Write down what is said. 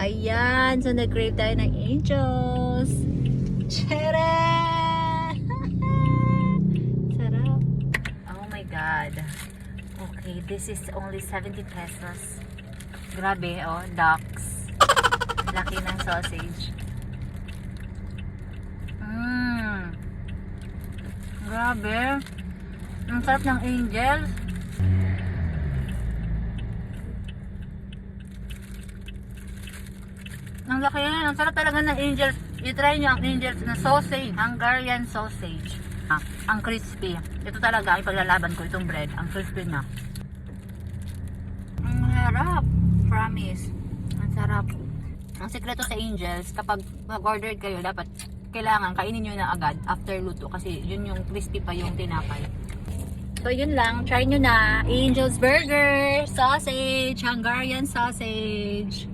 Ayan, so nag-crave tayo ng Angels. Tcharam! Sarap. Oh my God. Okay, this is only 70 pesos. Grabe, oh, ducks. Laki ng sausage. Grabe. Ang sarap ng Angels. Ang laki yan. Ang sarap talaga ng Angels. I-try nyo ang Angels na sausage. Hungarian sausage. Ang crispy. Ito talaga, ipaglalaban ko itong bread. Ang crispy na. Ang sarap. Promise. Ang sarap. Ang sekreto sa Angels, kapag mag-order kayo, dapat kailangan kainin nyo na agad after luto. Kasi yun yung crispy pa yung tinapay. So yun lang. Try nyo na. Angels Burger. Sausage. Hungarian sausage.